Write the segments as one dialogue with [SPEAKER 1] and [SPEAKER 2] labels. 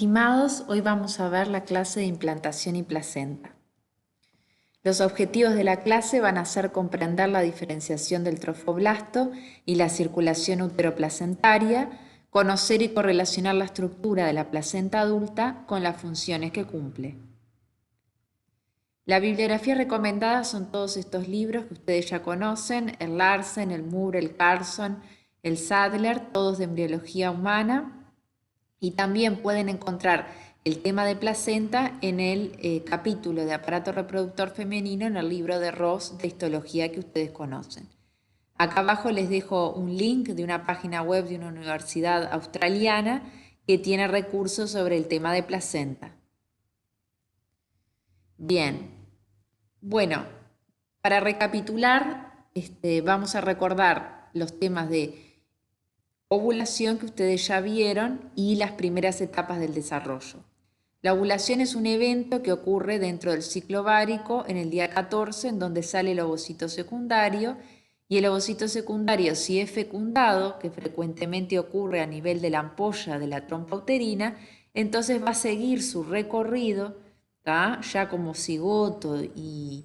[SPEAKER 1] Estimados, hoy vamos a ver la clase de implantación y placenta. Los objetivos de la clase van a ser comprender la diferenciación del trofoblasto y la circulación uteroplacentaria, conocer y correlacionar la estructura de la placenta adulta con las funciones que cumple. La bibliografía recomendada son todos estos libros que ustedes ya conocen, el Larsen, el Moore, el Carson, el Sadler, todos de embriología humana. Y también pueden encontrar el tema de placenta en el capítulo de aparato reproductor femenino en el libro de Ross de histología que ustedes conocen. Acá abajo les dejo un link de una página web de una universidad australiana que tiene recursos sobre el tema de placenta. Bien, bueno, para recapitular, vamos a recordar los temas de ovulación que ustedes ya vieron y las primeras etapas del desarrollo. La ovulación es un evento que ocurre dentro del ciclo ovárico en el día 14, en donde sale el ovocito secundario, y el ovocito secundario, si es fecundado, que frecuentemente ocurre a nivel de la ampolla de la trompa uterina, entonces va a seguir su recorrido, ¿tá? Ya como cigoto y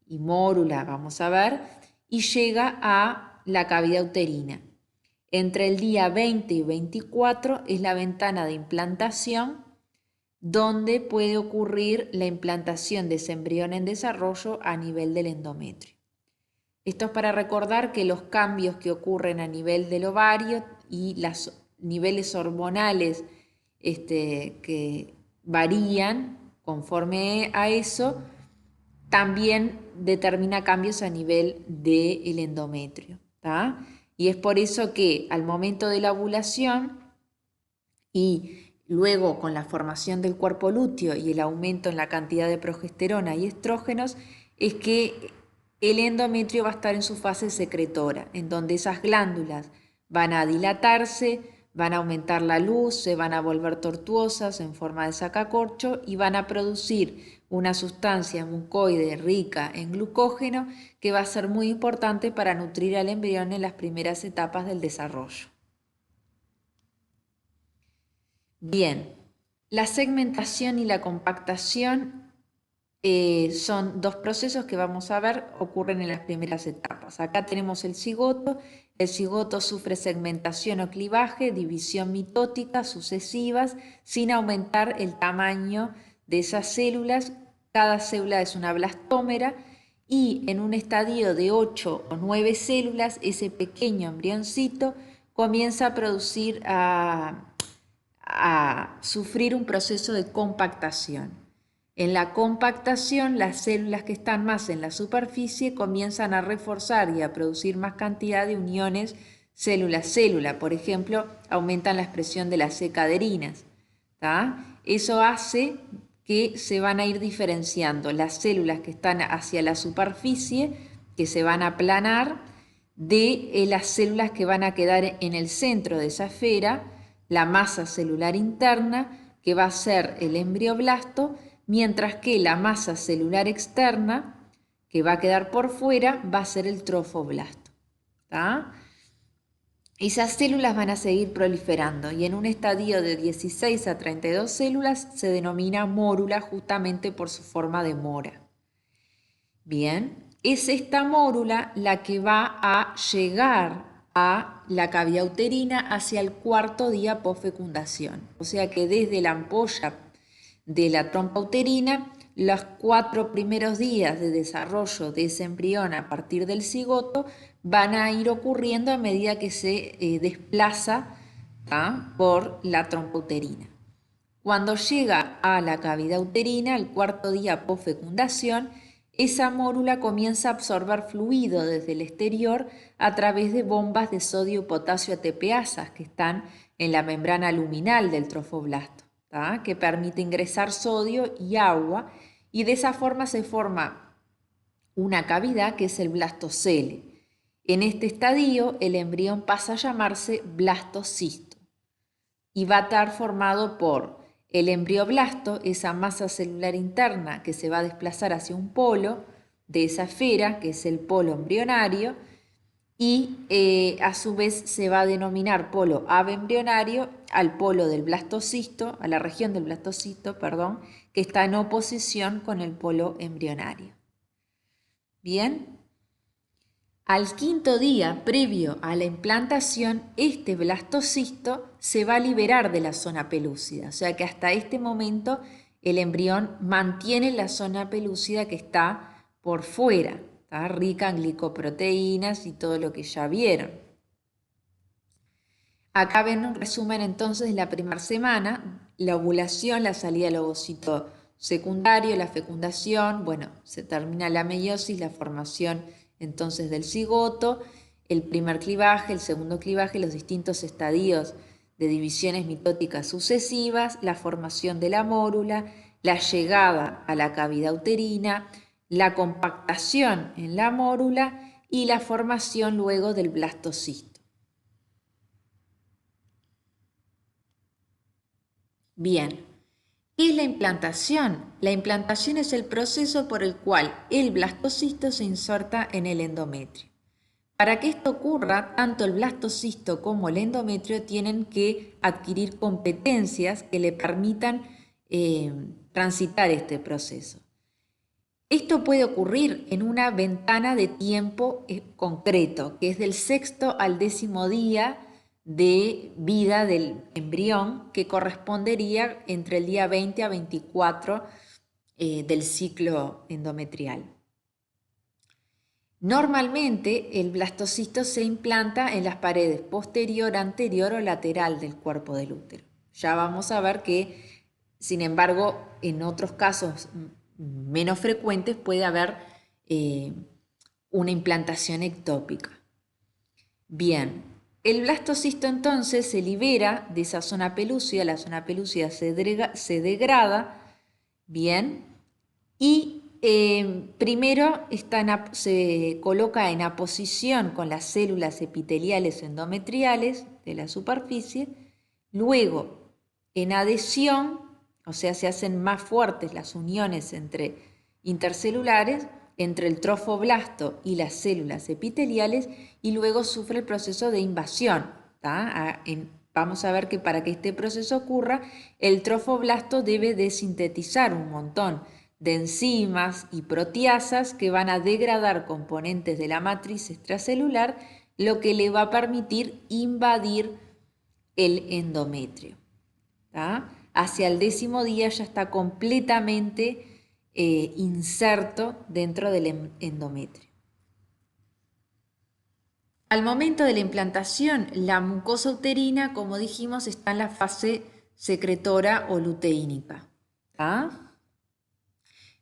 [SPEAKER 1] mórula, vamos a ver, y llega a la cavidad uterina. Entre el día 20 y 24 es la ventana de implantación donde puede ocurrir la implantación de ese embrión en desarrollo a nivel del endometrio. Esto es para recordar que los cambios que ocurren a nivel del ovario y los niveles hormonales que varían conforme a eso, también determina cambios a nivel del endometrio, ¿tá? Y es por eso que al momento de la ovulación y luego con la formación del cuerpo lúteo y el aumento en la cantidad de progesterona y estrógenos, es que el endometrio va a estar en su fase secretora, en donde esas glándulas van a dilatarse, van a aumentar la luz, se van a volver tortuosas en forma de sacacorcho y van a producir una sustancia mucoide rica en glucógeno que va a ser muy importante para nutrir al embrión en las primeras etapas del desarrollo. Bien, la segmentación y la compactación son dos procesos que vamos a ver ocurren en las primeras etapas. Acá tenemos el cigoto sufre segmentación o clivaje, división mitótica sucesivas, sin aumentar el tamaño de esas células. Cada célula es una blastómera y en un estadio de 8 o 9 células, ese pequeño embrioncito comienza a producir, a sufrir un proceso de compactación. En la compactación, las células que están más en la superficie comienzan a reforzar y a producir más cantidad de uniones célula-célula. Por ejemplo, aumentan la expresión de las C-caderinas. Eso hace que se van a ir diferenciando las células que están hacia la superficie, que se van a aplanar, de las células que van a quedar en el centro de esa esfera, la masa celular interna, que va a ser el embrioblasto, mientras que la masa celular externa, que va a quedar por fuera, va a ser el trofoblasto. Esas células van a seguir proliferando y en un estadio de 16 a 32 células se denomina mórula justamente por su forma de mora. Bien, es esta mórula la que va a llegar a la cavidad uterina hacia el cuarto día posfecundación. O sea que desde la ampolla de la trompa uterina, los 4 primeros días de desarrollo de ese embrión a partir del cigoto van a ir ocurriendo a medida que se desplaza por la trompa uterina. Cuando llega a la cavidad uterina, el cuarto día posfecundación, esa mórula comienza a absorber fluido desde el exterior a través de bombas de sodio y potasio ATPasas que están en la membrana luminal del trofoblasto, que permite ingresar sodio y agua, y de esa forma se forma una cavidad que es el blastocele. En este estadio el embrión pasa a llamarse blastocisto y va a estar formado por el embrioblasto, esa masa celular interna que se va a desplazar hacia un polo de esa esfera, que es el polo embrionario, y a su vez se va a denominar polo abembrionario al polo del blastocisto, a la región del blastocisto, perdón, que está en oposición con el polo embrionario. Bien. Al quinto día previo a la implantación, este blastocisto se va a liberar de la zona pelúcida, o sea que hasta este momento el embrión mantiene la zona pelúcida que está por fuera, está rica en glicoproteínas y todo lo que ya vieron. Acá ven un resumen entonces de la primera semana, la ovulación, la salida del ovocito secundario, la fecundación, bueno, se termina la meiosis, la formación entonces del cigoto, el primer clivaje, el segundo clivaje, los distintos estadios de divisiones mitóticas sucesivas, la formación de la mórula, la llegada a la cavidad uterina, la compactación en la mórula y la formación luego del blastocisto. Bien, ¿qué es la implantación? La implantación es el proceso por el cual el blastocisto se inserta en el endometrio. Para que esto ocurra, tanto el blastocisto como el endometrio tienen que adquirir competencias que le permitan transitar este proceso. Esto puede ocurrir en una ventana de tiempo concreto, que es del 6º al 10º día de vida del embrión, que correspondería entre el día 20 a 24 del ciclo endometrial. Normalmente el blastocisto se implanta en las paredes posterior, anterior o lateral del cuerpo del útero. Ya vamos a ver que, sin embargo, en otros casos menos frecuentes puede haber una implantación ectópica. Bien, el blastocisto entonces se libera de esa zona pelúcida, la zona pelúcida se degrada, bien, y primero se coloca en aposición con las células epiteliales endometriales de la superficie, luego en adhesión, o sea, se hacen más fuertes las uniones intercelulares entre el trofoblasto y las células epiteliales y luego sufre el proceso de invasión. Vamos a ver que para que este proceso ocurra, el trofoblasto debe de sintetizar un montón de enzimas y proteasas que van a degradar componentes de la matriz extracelular, lo que le va a permitir invadir el endometrio. Hacia el 10º día ya está completamente inserto dentro del endometrio. Al momento de la implantación, la mucosa uterina, como dijimos, está en la fase secretora o luteínica.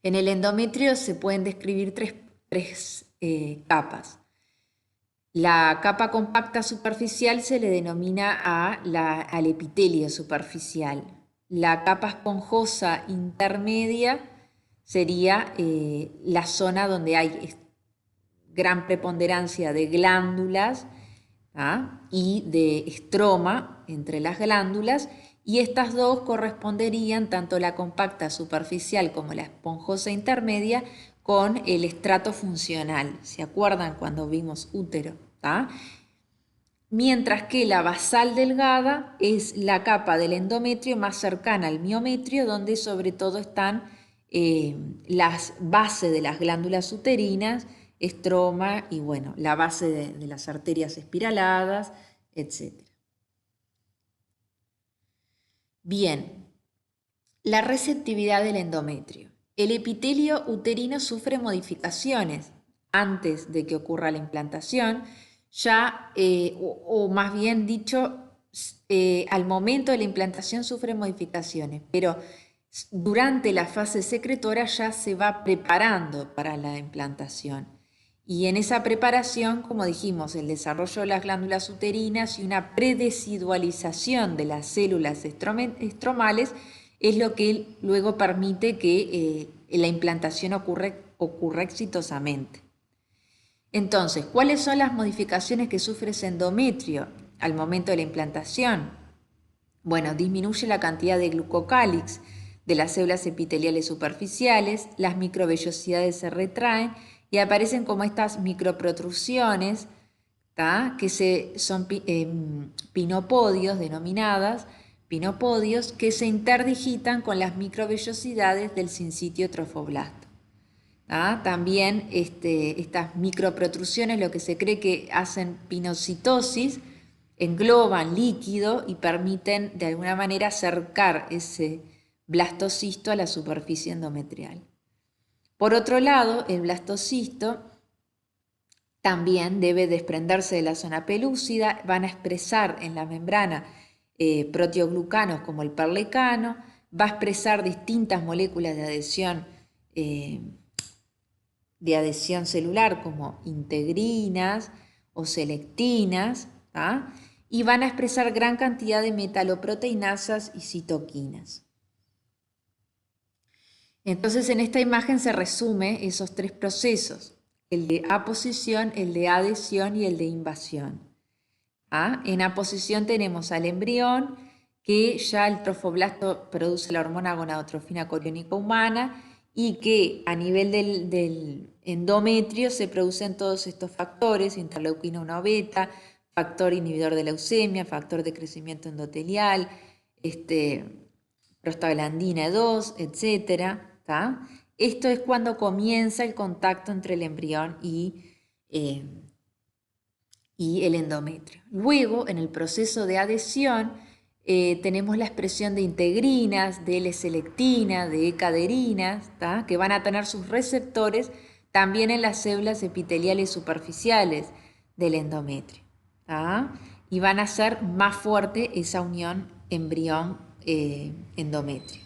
[SPEAKER 1] En el endometrio se pueden describir tres capas. La capa compacta superficial se le denomina al epitelio superficial. La capa esponjosa intermedia sería la zona donde hay gran preponderancia de glándulas y de estroma entre las glándulas, y estas dos corresponderían, tanto la compacta superficial como la esponjosa intermedia, con el estrato funcional. ¿Se acuerdan cuando vimos útero? Mientras que la basal delgada es la capa del endometrio más cercana al miometrio, donde sobre todo están las bases de las glándulas uterinas, estroma y bueno, la base de las arterias espiraladas, etc. Bien, la receptividad del endometrio. El epitelio uterino sufre modificaciones antes de que ocurra la implantación, o más bien dicho, al momento de la implantación sufre modificaciones, pero durante la fase secretora ya se va preparando para la implantación. Y en esa preparación, como dijimos, el desarrollo de las glándulas uterinas y una predesidualización de las células estromales es lo que luego permite que la implantación ocurra exitosamente. Entonces, ¿cuáles son las modificaciones que sufre ese endometrio al momento de la implantación? Bueno, disminuye la cantidad de glucocálix de las células epiteliales superficiales, las microvellosidades se retraen y aparecen como estas microprotrusiones son pinopodios, denominadas pinopodios, que se interdigitan con las microvellosidades del sincitio trofoblasto. También estas microprotrusiones, lo que se cree que hacen pinocitosis, engloban líquido y permiten de alguna manera acercar ese blastocisto a la superficie endometrial. Por otro lado, el blastocisto también debe desprenderse de la zona pelúcida, van a expresar en la membrana proteoglucanos como el perlecano, va a expresar distintas moléculas de adhesión celular como integrinas o selectinas, y van a expresar gran cantidad de metaloproteinasas y citoquinas. Entonces en esta imagen se resume esos tres procesos, el de aposición, el de adhesión y el de invasión. En aposición tenemos al embrión, que ya el trofoblasto produce la hormona gonadotrofina coriónica humana y que a nivel del endometrio se producen todos estos factores, interleuquina 1 beta, factor inhibidor de leucemia, factor de crecimiento endotelial, prostaglandina 2, etc. Esto es cuando comienza el contacto entre el embrión y el endometrio. Luego, en el proceso de adhesión, tenemos la expresión de integrinas, de L-selectina, de E-caderinas, que van a tener sus receptores también en las células epiteliales superficiales del endometrio. Y van a hacer más fuerte esa unión embrión-endometrio.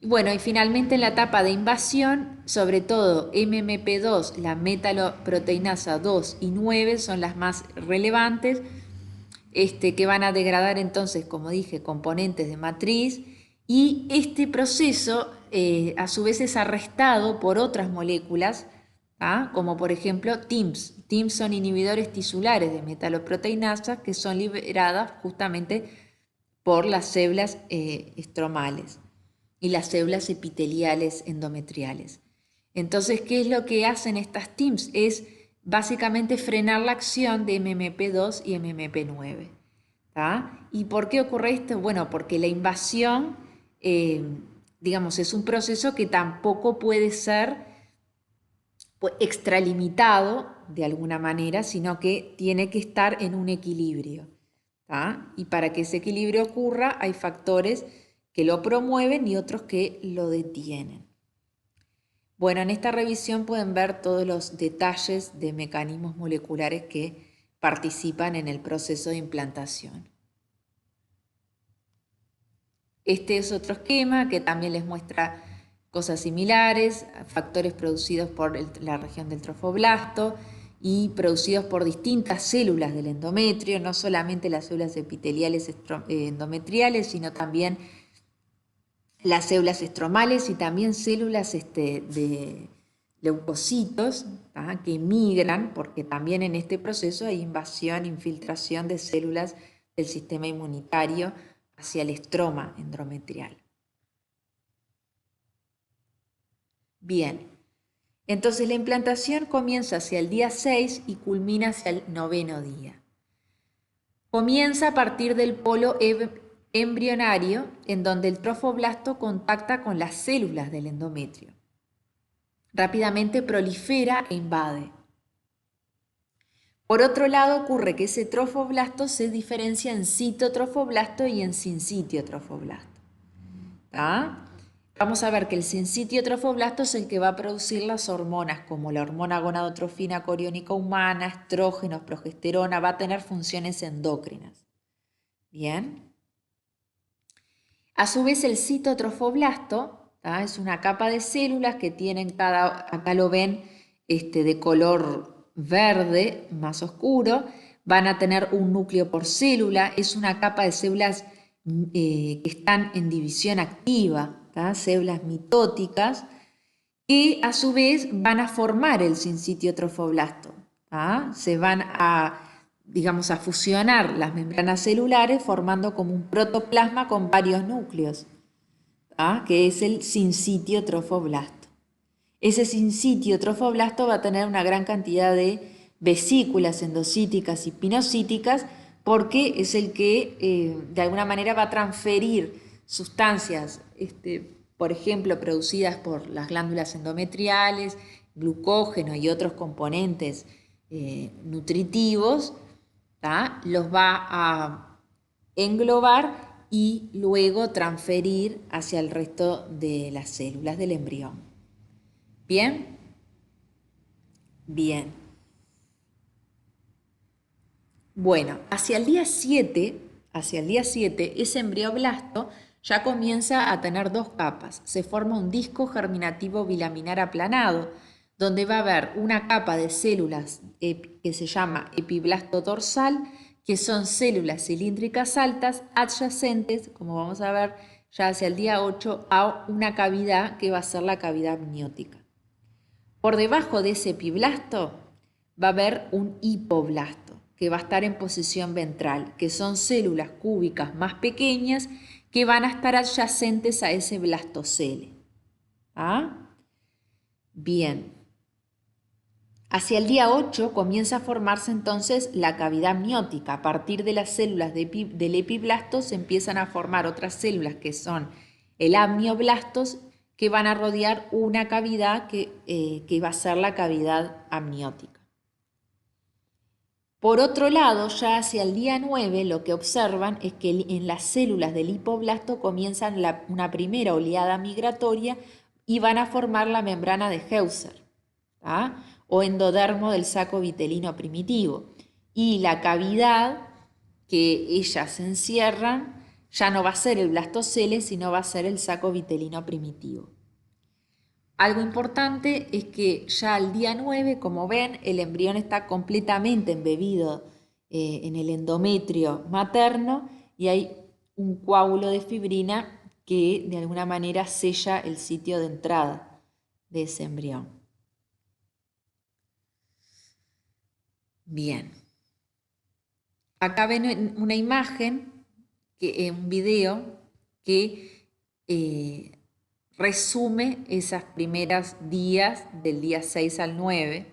[SPEAKER 1] Bueno, y finalmente en la etapa de invasión, sobre todo MMP2, la metaloproteinasa 2 y 9 son las más relevantes, que van a degradar entonces, como dije, componentes de matriz, y este proceso a su vez es arrestado por otras moléculas, como por ejemplo TIMS. TIMS son inhibidores tisulares de metaloproteinasa que son liberadas justamente por las células estromales y las células epiteliales endometriales. Entonces, ¿qué es lo que hacen estas TIMS? Es básicamente frenar la acción de MMP2 y MMP9. ¿Y por qué ocurre esto? Bueno, porque la invasión, digamos, es un proceso que tampoco puede ser extralimitado de alguna manera, sino que tiene que estar en un equilibrio. Y para que ese equilibrio ocurra, hay factores que lo promueven y otros que lo detienen. Bueno, en esta revisión pueden ver todos los detalles de mecanismos moleculares que participan en el proceso de implantación. Este es otro esquema que también les muestra cosas similares, factores producidos por la región del trofoblasto y producidos por distintas células del endometrio, no solamente las células epiteliales endometriales, sino también las células estromales y también células de leucocitos que migran, porque también en este proceso hay invasión, infiltración de células del sistema inmunitario hacia el estroma endometrial. Bien, entonces la implantación comienza hacia el día 6 y culmina hacia el 9º día. Comienza a partir del polo embrionario, en donde el trofoblasto contacta con las células del endometrio. Rápidamente prolifera e invade. Por otro lado, ocurre que ese trofoblasto se diferencia en citotrofoblasto y en sincitio trofoblasto. Vamos a ver que el sincitio trofoblasto es el que va a producir las hormonas, como la hormona gonadotrofina coriónica humana, estrógenos, progesterona, va a tener funciones endócrinas. Bien. A su vez, el citotrofoblasto es una capa de células que tienen acá lo ven, de color verde más oscuro, van a tener un núcleo por célula, es una capa de células que están en división activa, células mitóticas, que a su vez van a formar el sincitio trofoblasto. Se van a fusionar las membranas celulares formando como un protoplasma con varios núcleos, que es el sincitio trofoblasto. Ese sincitio trofoblasto va a tener una gran cantidad de vesículas endocíticas y pinocíticas, porque es el que de alguna manera va a transferir sustancias, por ejemplo, producidas por las glándulas endometriales, glucógeno y otros componentes nutritivos, ¿tá? Los va a englobar y luego transferir hacia el resto de las células del embrión. ¿Bien? Bien. Bueno, hacia el día 7, ese embrioblasto ya comienza a tener dos capas. Se forma un disco germinativo bilaminar aplanado, donde va a haber una capa de células que se llama epiblasto dorsal, que son células cilíndricas altas adyacentes, como vamos a ver ya hacia el día 8, a una cavidad que va a ser la cavidad amniótica. Por debajo de ese epiblasto va a haber un hipoblasto, que va a estar en posición ventral, que son células cúbicas más pequeñas que van a estar adyacentes a ese blastocele. ¿Ah? Bien. Hacia el día 8 comienza a formarse entonces la cavidad amniótica. A partir de las células del epiblasto se empiezan a formar otras células que son el amnioblastos, que van a rodear una cavidad que va a ser la cavidad amniótica. Por otro lado, ya hacia el día 9 lo que observan es que en las células del hipoblasto comienzan una primera oleada migratoria y van a formar la membrana de Heuser, ¿tá? O endodermo del saco vitelino primitivo. Y la cavidad que ellas encierran ya no va a ser el blastocele, sino va a ser el saco vitelino primitivo. Algo importante es que ya al día 9, como ven, el embrión está completamente embebido en el endometrio materno y hay un coágulo de fibrina que de alguna manera sella el sitio de entrada de ese embrión. Bien. Acá ven una imagen, un video que resume esas primeras días del día 6 al 9.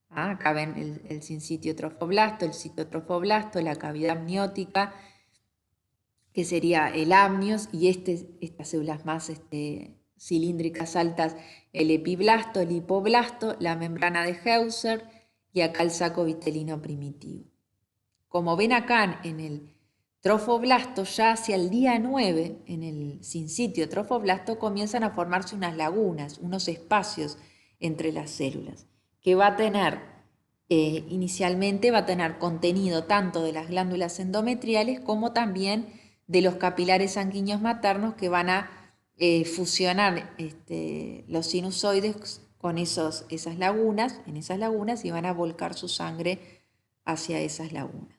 [SPEAKER 1] Acá ven el sinsitio trofoblasto, el citotrofoblasto, la cavidad amniótica, que sería el amnios, y estas células más cilíndricas altas, el epiblasto, el hipoblasto, la membrana de Heuser y acá el saco vitelino primitivo. Como ven acá en el trofoblasto, ya hacia el día 9, en el sinsitio trofoblasto, comienzan a formarse unas lagunas, unos espacios entre las células, que va a tener, inicialmente va a tener contenido tanto de las glándulas endometriales como también de los capilares sanguíneos maternos que van a fusionar los sinusoides con esas lagunas, y van a volcar su sangre hacia esas lagunas.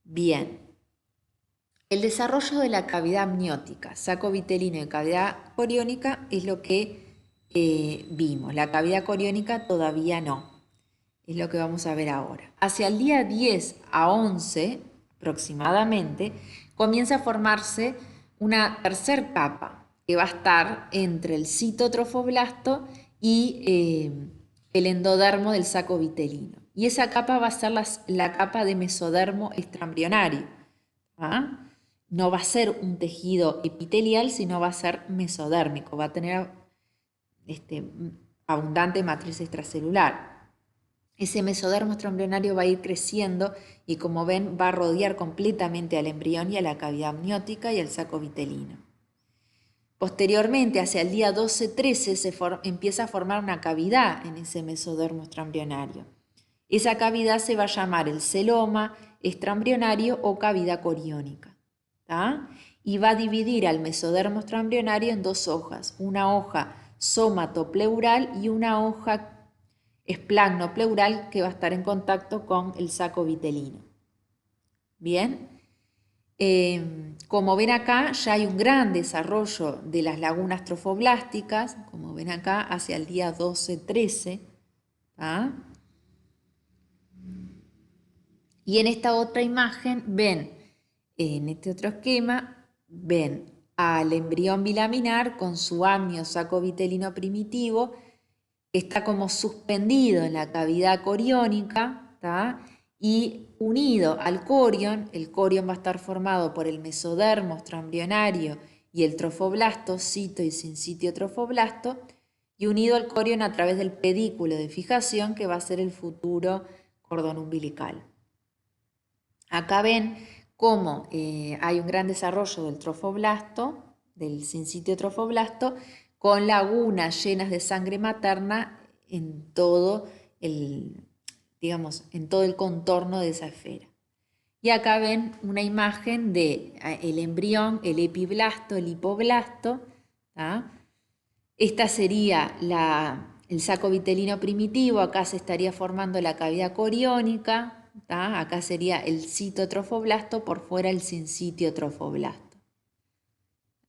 [SPEAKER 1] Bien, el desarrollo de la cavidad amniótica, saco vitelino y cavidad coriónica es lo que vimos. La cavidad coriónica todavía no, es lo que vamos a ver ahora. Hacia el día 10 a 11 aproximadamente comienza a formarse una tercer capa que va a estar entre el citotrofoblasto y el endodermo del saco vitelino. Y esa capa va a ser la capa de mesodermo extraembrionario. ¿Ah? No va a ser un tejido epitelial, sino va a ser mesodérmico, va a tener abundante matriz extracelular. Ese mesodermo extraembrionario va a ir creciendo y, como ven, va a rodear completamente al embrión y a la cavidad amniótica y al saco vitelino. Posteriormente, hacia el día 12-13, empieza a formar una cavidad en ese mesodermo extraembrionario. Esa cavidad se va a llamar el celoma extraembrionario o cavidad coriónica, ¿tá? Y va a dividir al mesodermo extraembrionario en dos hojas, una hoja somatopleural y una hoja esplagnopleural que va a estar en contacto con el saco vitelino. Bien, como ven acá ya hay un gran desarrollo de las lagunas trofoblásticas, como ven acá hacia el día 12-13, ¿tá? Y en esta otra imagen ven, en este otro esquema, ven al embrión bilaminar con su amnio saco vitelino primitivo está como suspendido en la cavidad coriónica, ¿tá? Y unido al corion, el corion va a estar formado por el mesodermo extraembrionario y el trofoblasto, cito y sincitio trofoblasto, y unido al corion a través del pedículo de fijación que va a ser el futuro cordón umbilical. Acá ven cómo hay un gran desarrollo del trofoblasto, del sincitio trofoblasto, con lagunas llenas de sangre materna en todo el, digamos, en todo el contorno de esa esfera. Y acá ven una imagen de el embrión, el epiblasto, el hipoblasto. ¿Tá? Esta sería el saco vitelino primitivo, acá se estaría formando la cavidad coriónica, ¿tá? Acá sería el citotrofoblasto, por fuera el sincitio trofoblasto.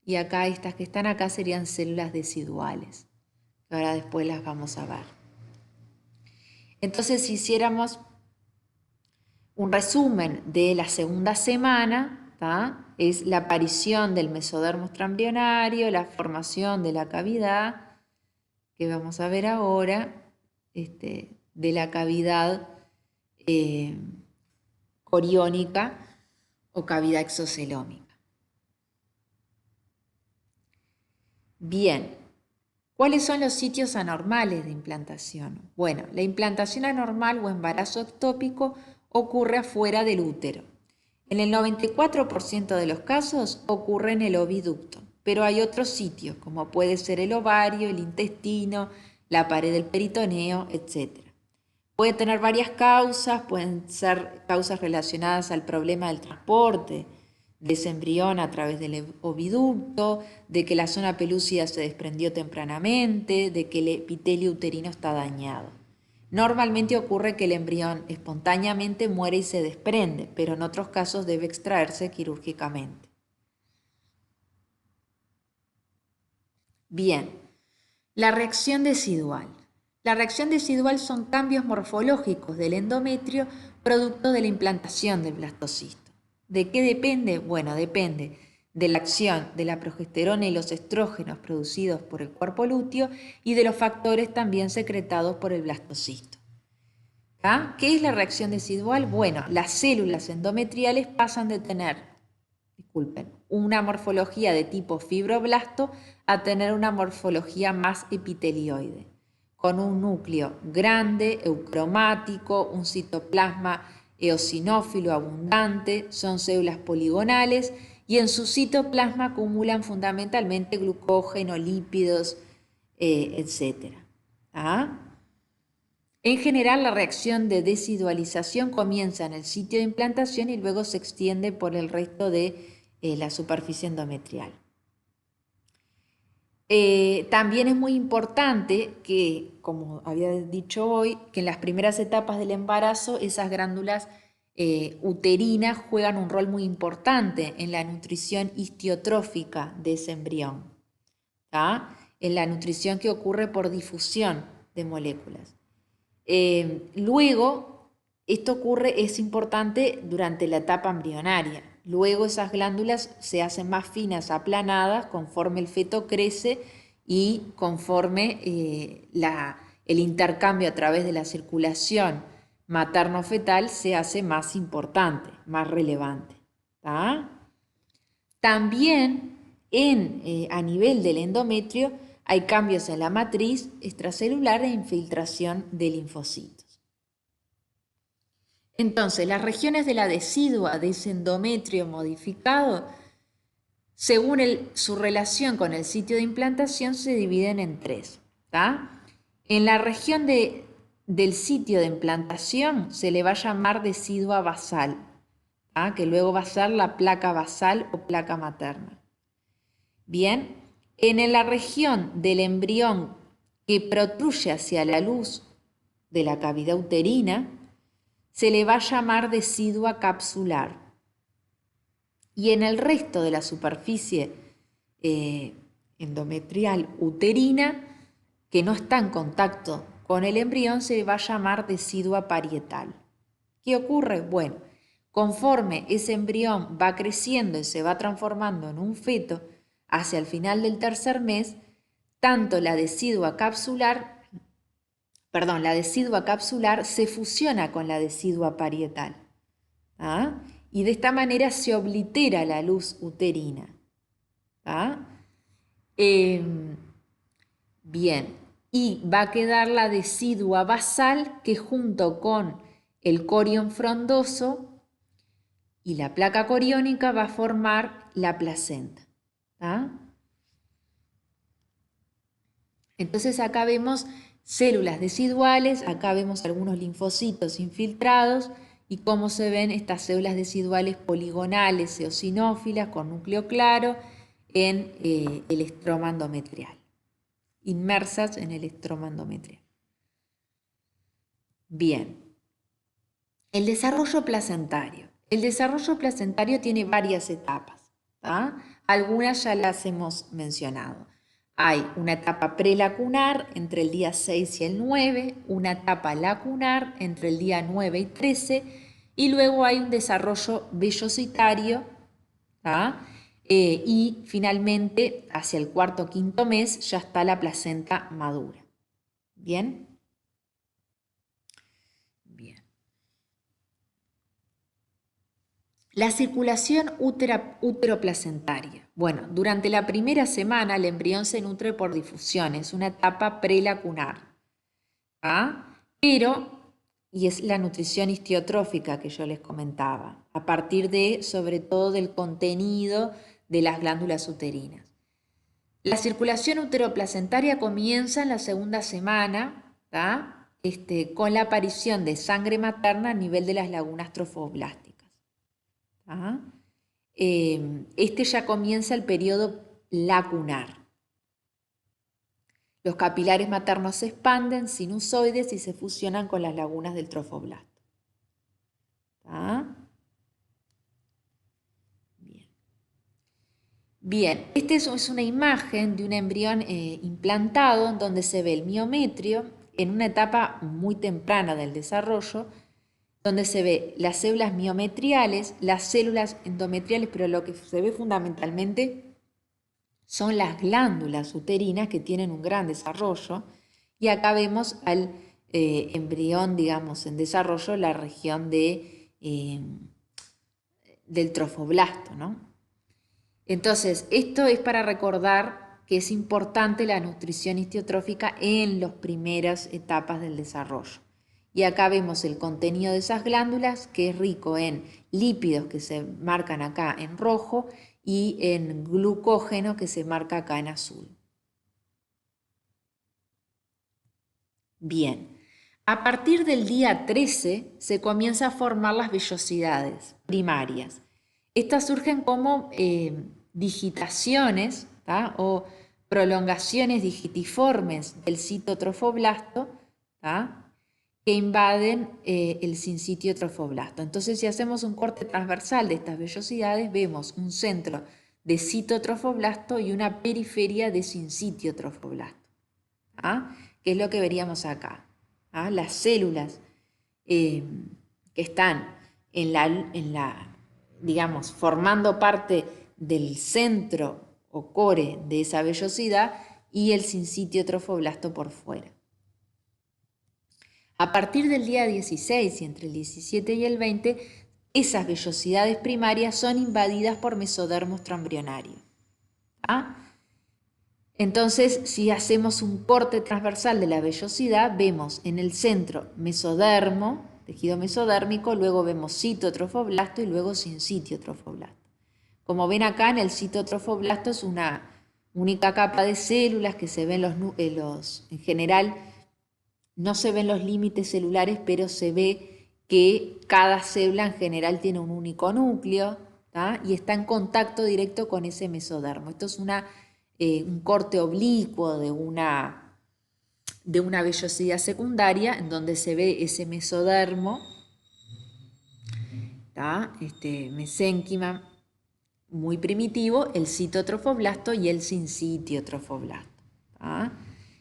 [SPEAKER 1] Y acá estas que están acá serían células deciduales, que ahora después las vamos a ver. Entonces, si hiciéramos un resumen de la segunda semana, ¿tá? Es la aparición del mesodermo extraembrionario, la formación de la cavidad, que vamos a ver ahora, de la cavidad coriónica o cavidad exocelómica. Bien, ¿cuáles son los sitios anormales de implantación? Bueno, la implantación anormal o embarazo ectópico ocurre afuera del útero. En el 94% de los casos ocurre en el oviducto, pero hay otros sitios, como puede ser el ovario, el intestino, la pared del peritoneo, etc. Puede tener varias causas, pueden ser causas relacionadas al problema del transporte de ese embrión a través del oviducto, de que la zona pelúcida se desprendió tempranamente, de que el epitelio uterino está dañado. Normalmente ocurre que el embrión espontáneamente muere y se desprende, pero en otros casos debe extraerse quirúrgicamente. Bien, la reacción decidual. La reacción decidual son cambios morfológicos del endometrio producto de la implantación del blastocisto. ¿De qué depende? Bueno, depende de la acción de la progesterona y los estrógenos producidos por el cuerpo lúteo y de los factores también secretados por el blastocisto. ¿Ah? ¿Qué es la reacción decidual? Bueno, las células endometriales pasan de tener, una morfología de tipo fibroblasto a tener una morfología más epitelioide, con un núcleo grande, eucromático, un citoplasma eosinófilo abundante, son células poligonales y en su citoplasma acumulan fundamentalmente glucógeno, lípidos, etc. ¿Ah? En general, la reacción de decidualización comienza en el sitio de implantación y luego se extiende por el resto de la superficie endometrial. También es muy importante que, como había dicho hoy, que en las primeras etapas del embarazo esas glándulas uterinas juegan un rol muy importante en la nutrición histiotrófica de ese embrión, ¿tá? En la nutrición que ocurre por difusión de moléculas. Luego, esto ocurre, es importante durante la etapa embrionaria. Luego esas glándulas se hacen más finas, aplanadas, conforme el feto crece y conforme el intercambio a través de la circulación materno-fetal se hace más importante, más relevante. ¿Tá? También a nivel del endometrio hay cambios en la matriz extracelular e infiltración de linfocitos. Entonces, las regiones de la decidua de ese endometrio modificado, según su relación con el sitio de implantación, se dividen en tres. ¿Tá? En la región del sitio de implantación se le va a llamar decidua basal, ¿tá? Que luego va a ser la placa basal o placa materna. Bien, en la región del embrión que protruye hacia la luz de la cavidad uterina, se le va a llamar decidua capsular. Y en el resto de la superficie endometrial uterina, que no está en contacto con el embrión, se va a llamar decidua parietal. ¿Qué ocurre? Bueno, conforme ese embrión va creciendo y se va transformando en un feto, hacia el final del tercer mes, tanto la decidua capsular perdón, la decidua capsular se fusiona con la decidua parietal. ¿Ah? Y de esta manera se oblitera la luz uterina. ¿Ah? Bien, y va a quedar la decidua basal que junto con el corion frondoso y la placa coriónica va a formar la placenta. ¿Ah? Entonces acá vemos células deciduales, acá vemos algunos linfocitos infiltrados y cómo se ven estas células deciduales poligonales eosinófilas con núcleo claro en el estroma endometrial, inmersas en el estroma endometrial. Bien, el desarrollo placentario. El desarrollo placentario tiene varias etapas. ¿Ah? Algunas ya las hemos mencionado. Hay una etapa prelacunar entre el día 6 y el 9, una etapa lacunar entre el día 9 y 13, y luego hay un desarrollo vellositario, ¿ah? Y finalmente, hacia el cuarto o quinto mes, ya está la placenta madura. ¿Bien? Bien. La circulación útero-placentaria. Bueno, durante la primera semana el embrión se nutre por difusión, es una etapa prelacunar. ¿Ah? Pero, y es la nutrición histiotrófica que yo les comentaba, a partir de, sobre todo, del contenido de las glándulas uterinas. La circulación útero-placentaria comienza en la segunda semana, ¿tá? Con la aparición de sangre materna a nivel de las lagunas trofoblásticas. ¿Ah? Ya comienza el periodo lacunar. Los capilares maternos se expanden, sinusoides, y se fusionan con las lagunas del trofoblasto. ¿Ah? Bien. Bien, esta es una imagen de un embrión implantado en donde se ve el miometrio en una etapa muy temprana del desarrollo, donde se ve las células miometriales, las células endometriales, pero lo que se ve fundamentalmente son las glándulas uterinas que tienen un gran desarrollo, y acá vemos al embrión, digamos, en desarrollo, la región del trofoblasto, ¿no? Entonces, esto es para recordar que es importante la nutrición histiotrófica en las primeras etapas del desarrollo. Y acá vemos el contenido de esas glándulas, que es rico en lípidos, que se marcan acá en rojo, y en glucógeno, que se marca acá en azul. Bien, a partir del día 13 se comienza a formar las vellosidades primarias. Estas surgen como digitaciones, ¿tá? O prolongaciones digitiformes del citotrofoblasto, ¿tá? Que invaden el sincitio trofoblasto. Entonces, si hacemos un corte transversal de estas vellosidades, vemos un centro de citotrofoblasto y una periferia de sincitio trofoblasto. ¿Ah? Que es lo que veríamos acá. ¿Ah? Las células que están digamos, formando parte del centro o core de esa vellosidad, y el sincitio trofoblasto por fuera. A partir del día 16 y entre el 17 y el 20, esas vellosidades primarias son invadidas por mesodermos transmbrionarios. ¿Ah? Entonces, si hacemos un corte transversal de la vellosidad, vemos en el centro mesodermo, tejido mesodérmico, luego vemos citotrofoblasto y luego sincitio trofoblasto. Como ven acá, en el citotrofoblasto es una única capa de células que se ven en general, no se ven los límites celulares, pero se ve que cada célula en general tiene un único núcleo, ¿tá? Y está en contacto directo con ese mesodermo. Esto es un corte oblicuo de una vellosidad secundaria, en donde se ve ese mesodermo, ¿tá? Mesénquima muy primitivo, el citotrofoblasto y el sincitio trofoblasto. ¿Tá?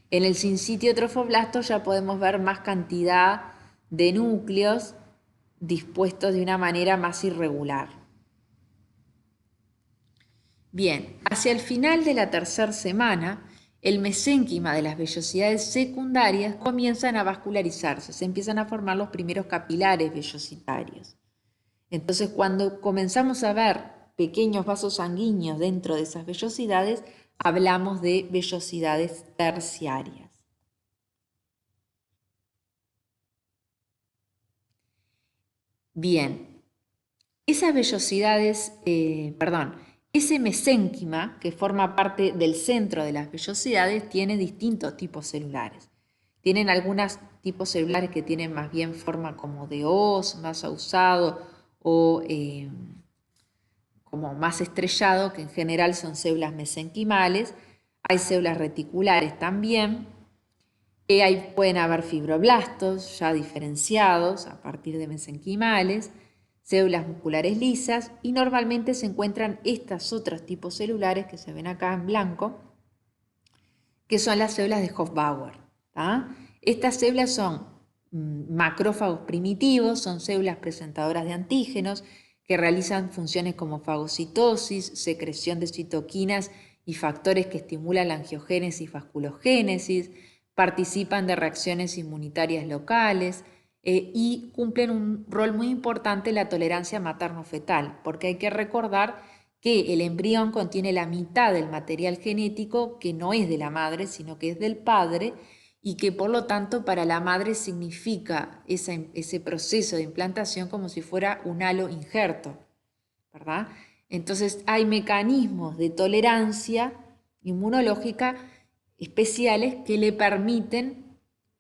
[SPEAKER 1] En el sincitio trofoblasto ya podemos ver más cantidad de núcleos dispuestos de una manera más irregular. Bien, hacia el final de la tercera semana, el mesénquima de las vellosidades secundarias comienzan a vascularizarse, se empiezan a formar los primeros capilares vellositarios. Entonces, cuando comenzamos a ver pequeños vasos sanguíneos dentro de esas vellosidades, hablamos de vellosidades terciarias. Bien, esas vellosidades, ese mesénquima que forma parte del centro de las vellosidades tiene distintos tipos celulares. Tienen algunos tipos celulares que tienen más bien forma como de hoz, más ahusado o como más estrellado, que en general son células mesenquimales. Hay células reticulares también. Ahí pueden haber fibroblastos ya diferenciados a partir de mesenquimales, células musculares lisas, y normalmente se encuentran estos otros tipos celulares que se ven acá en blanco, que son las células de Hofbauer. Estas células son macrófagos primitivos, son células presentadoras de antígenos que realizan funciones como fagocitosis, secreción de citoquinas y factores que estimulan la angiogénesis y vasculogénesis, participan de reacciones inmunitarias locales y cumplen un rol muy importante en la tolerancia materno-fetal, porque hay que recordar que el embrión contiene la mitad del material genético que no es de la madre, sino que es del padre, y que por lo tanto para la madre significa ese proceso de implantación como si fuera un halo injerto, ¿verdad? Entonces hay mecanismos de tolerancia inmunológica especiales que le permiten,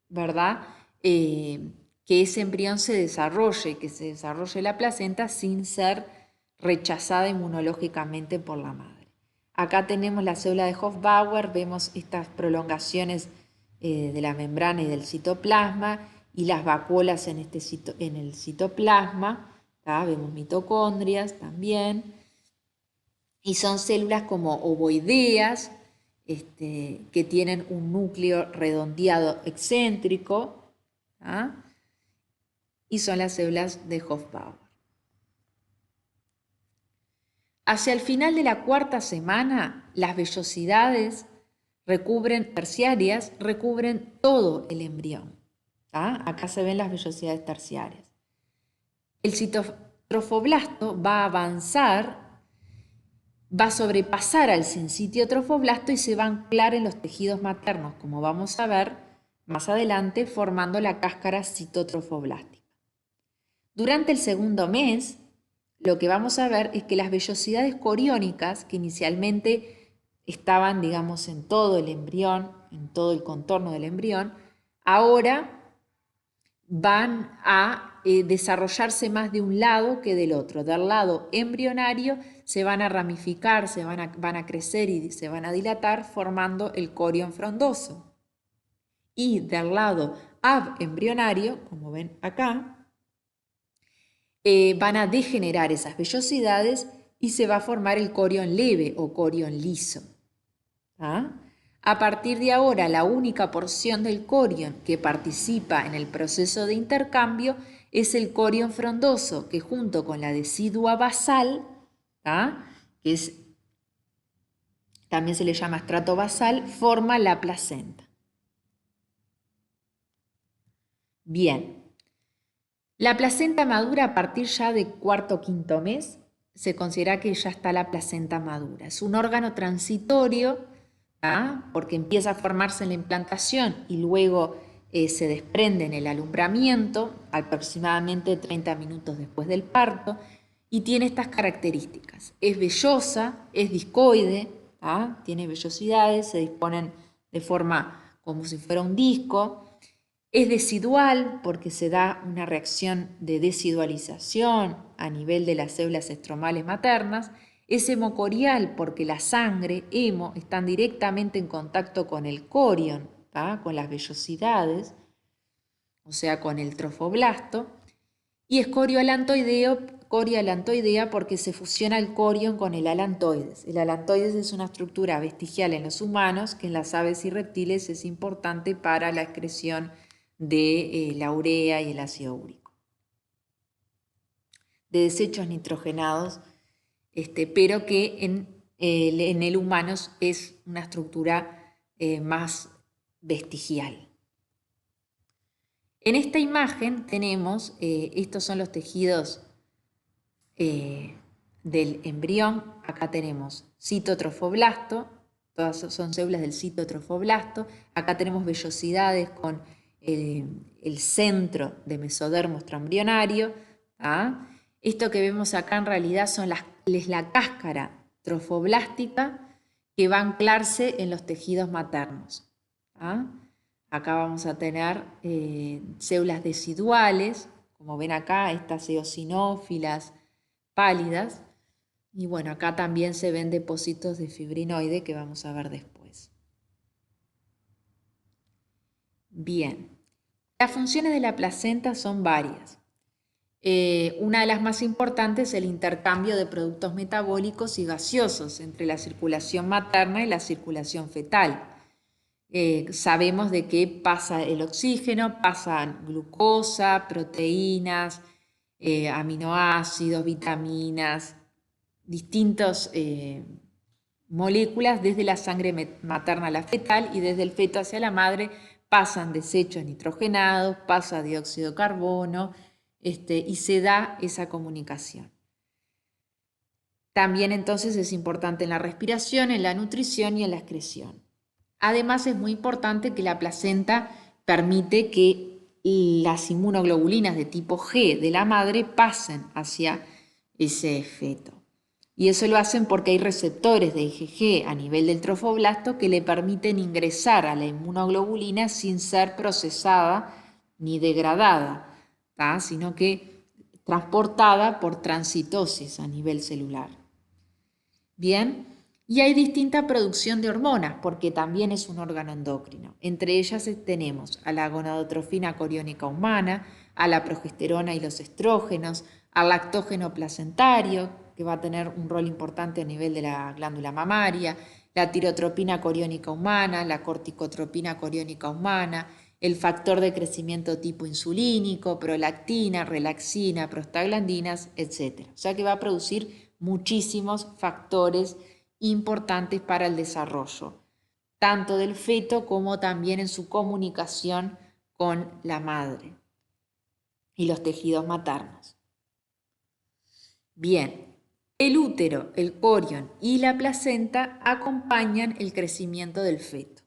[SPEAKER 1] ¿verdad?, que ese embrión se desarrolle, que se desarrolle la placenta sin ser rechazada inmunológicamente por la madre. Acá tenemos la célula de Hofbauer, vemos estas prolongaciones de la membrana y del citoplasma y las vacuolas en el citoplasma. Vemos mitocondrias también. Y son células como ovoideas, que tienen un núcleo redondeado excéntrico, y son las células de Hofbauer. Hacia el final de la cuarta semana, las vellosidades terciarias recubren todo el embrión. Acá se ven las vellosidades terciarias. El citotrofoblasto va a avanzar, va a sobrepasar al sincitio trofoblasto y se va a anclar en los tejidos maternos, como vamos a ver más adelante, formando la cáscara citotrofoblástica. Durante el segundo mes, lo que vamos a ver es que las vellosidades coriónicas, que inicialmente estaban, digamos, en todo el embrión, en todo el contorno del embrión, ahora van a desarrollarse más de un lado que del otro. Del lado embrionario se van a ramificar, van a crecer y se van a dilatar formando el corión frondoso. Y del lado abembrionario, como ven acá, van a degenerar esas vellosidades y se va a formar el corión leve o corión liso. A partir de ahora, la única porción del corión que participa en el proceso de intercambio es el corión frondoso, que junto con la decidua basal, que también se le llama estrato basal, forma la placenta. Bien. La placenta madura a partir ya de cuarto o quinto mes, se considera que ya está la placenta madura. Es un órgano transitorio, porque empieza a formarse en la implantación y luego se desprende en el alumbramiento, aproximadamente 30 minutos después del parto, y tiene estas características. Es vellosa, es discoide, tiene vellosidades, se disponen de forma como si fuera un disco. Es decidual porque se da una reacción de decidualización a nivel de las células estromales maternas. Es hemocorial porque la sangre, hemo, están directamente en contacto con el corión, con las vellosidades, o sea, con el trofoblasto. Y es corioalantoidea porque se fusiona el corión con el alantoides. El alantoides es una estructura vestigial en los humanos que en las aves y reptiles es importante para la excreción de la urea y el ácido úrico, de desechos nitrogenados, pero que en el humano es una estructura más vestigial. En esta imagen tenemos, estos son los tejidos del embrión. Acá tenemos citotrofoblasto, todas son células del citotrofoblasto. Acá tenemos vellosidades con el centro de mesodermo extraembrionario. Esto que vemos acá en realidad es la cáscara trofoblástica que va a anclarse en los tejidos maternos. Acá vamos a tener células deciduales, como ven acá, estas eosinófilas pálidas. Y bueno, acá también se ven depósitos de fibrinoide que vamos a ver después. Bien, las funciones de la placenta son varias. Una de las más importantes es el intercambio de productos metabólicos y gaseosos entre la circulación materna y la circulación fetal. Sabemos de qué pasa el oxígeno, pasan glucosa, proteínas, aminoácidos, vitaminas, distintas moléculas desde la sangre materna a la fetal, y desde el feto hacia la madre pasan desechos nitrogenados, pasa dióxido de carbono, y se da esa comunicación. También entonces es importante en la respiración, en la nutrición y en la excreción. Además es muy importante que la placenta permite que las inmunoglobulinas de tipo G de la madre pasen hacia ese feto. Y eso lo hacen porque hay receptores de IgG a nivel del trofoblasto que le permiten ingresar a la inmunoglobulina sin ser procesada ni degradada, sino que transportada por transitosis a nivel celular. Bien. Y hay distinta producción de hormonas, porque también es un órgano endocrino. Entre ellas tenemos a la gonadotrofina coriónica humana, a la progesterona y los estrógenos, al lactógeno placentario, que va a tener un rol importante a nivel de la glándula mamaria, la tirotropina coriónica humana, la corticotropina coriónica humana, el factor de crecimiento tipo insulínico, prolactina, relaxina, prostaglandinas, etc. O sea que va a producir muchísimos factores importantes para el desarrollo, tanto del feto como también en su comunicación con la madre y los tejidos maternos. Bien, el útero, el corión y la placenta acompañan el crecimiento del feto.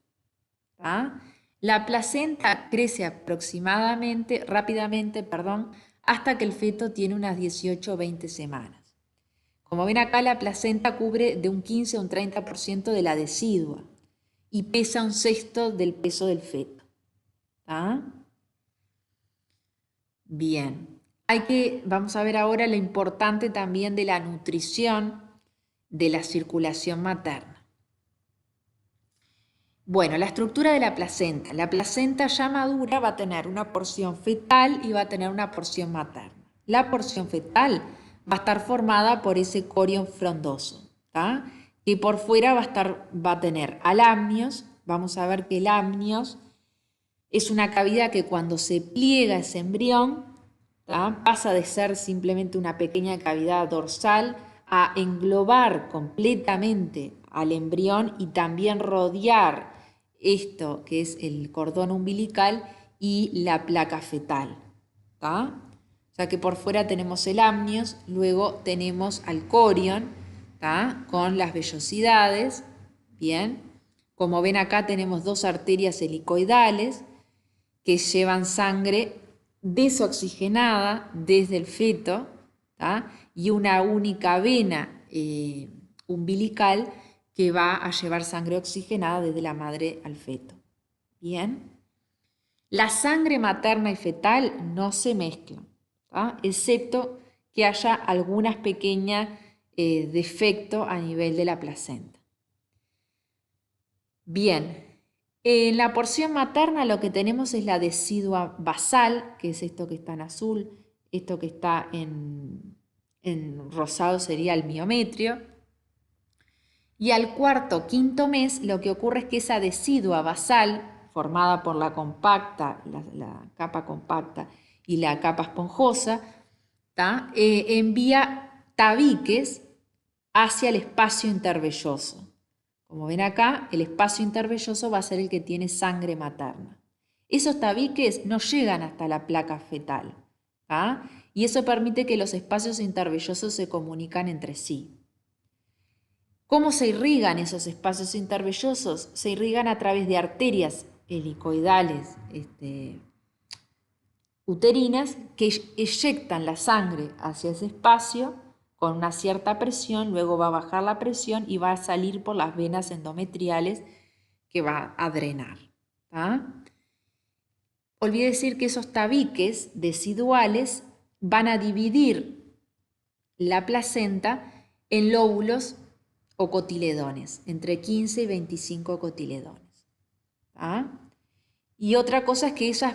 [SPEAKER 1] La placenta crece rápidamente, hasta que el feto tiene unas 18 o 20 semanas. Como ven acá, la placenta cubre de un 15 a un 30% de la decidua y pesa un sexto del peso del feto. Bien, vamos a ver ahora lo importante también de la nutrición de la circulación materna. Bueno, la estructura de la placenta. La placenta ya madura va a tener una porción fetal y va a tener una porción materna. La porción fetal va a estar formada por ese corión frondoso, que por fuera va a tener alamnios. Vamos a ver que el amnios es una cavidad que cuando se pliega ese embrión, pasa de ser simplemente una pequeña cavidad dorsal a englobar completamente al embrión y también rodear esto que es el cordón umbilical y la placa fetal. O sea que por fuera tenemos el amnios, luego tenemos al corión, con las vellosidades. Bien, como ven acá tenemos dos arterias helicoidales que llevan sangre desoxigenada desde el feto, y una única vena umbilical que va a llevar sangre oxigenada desde la madre al feto. Bien, la sangre materna y fetal no se mezclan, excepto que haya algunas pequeñas defectos a nivel de la placenta. Bien, en la porción materna lo que tenemos es la decidua basal, que es esto que está en azul, esto que está en rosado sería el miometrio. Y al cuarto, quinto mes, lo que ocurre es que esa decidua basal, formada por la compacta, la capa compacta y la capa esponjosa, envía tabiques hacia el espacio intervelloso. Como ven acá, el espacio intervelloso va a ser el que tiene sangre materna. Esos tabiques no llegan hasta la placa fetal, ¿ah? Y eso permite que los espacios intervellosos se comunican entre sí. ¿Cómo se irrigan esos espacios intervellosos? Se irrigan a través de arterias helicoidales uterinas que eyectan la sangre hacia ese espacio con una cierta presión, luego va a bajar la presión y va a salir por las venas endometriales que va a drenar. Olvidé decir que esos tabiques deciduales van a dividir la placenta en lóbulos o cotiledones, entre 15 y 25 cotiledones. Y otra cosa es que esas